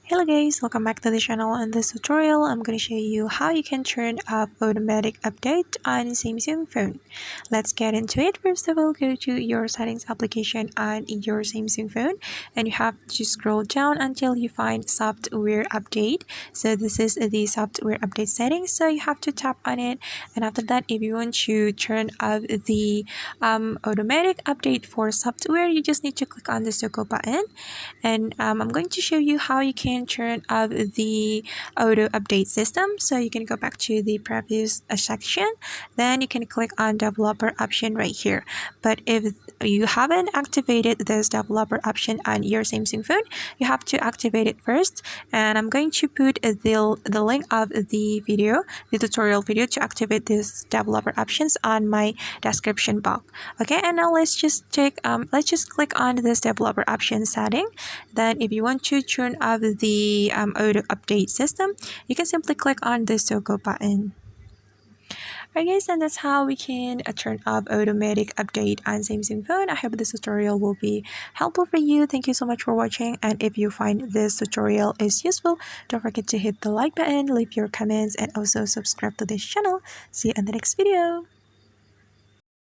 Hello guys, welcome back to the channel. In this tutorial, I'm going to show you how you can turn off automatic update on Samsung phone. Let's get into it. First of all, go to your settings application on your Samsung phone and you have to scroll down until you find software update. So this is the software update settings. So you have to tap on it, and after that, if you want to turn off the automatic update for software, you just need to click on the circle button, and I'm going to show you how you can turn off the auto update system. So you can go back to the previous section, then you can click on developer option right here. But if you haven't activated this developer option on your Samsung phone, you have to activate it first, and I'm going to put the link of the tutorial video to activate this developer options on my description box. Okay, and now let's just click on this developer option setting. Then if you want to turn off the auto update system, you can simply click on this toggle button. Alright guys, and that's how we can turn off automatic update on Samsung phone. I hope this tutorial will be helpful for you. Thank you so much for watching, and if you find this tutorial is useful, don't forget to hit the like button, leave your comments, and also subscribe to this channel. See you in the next video.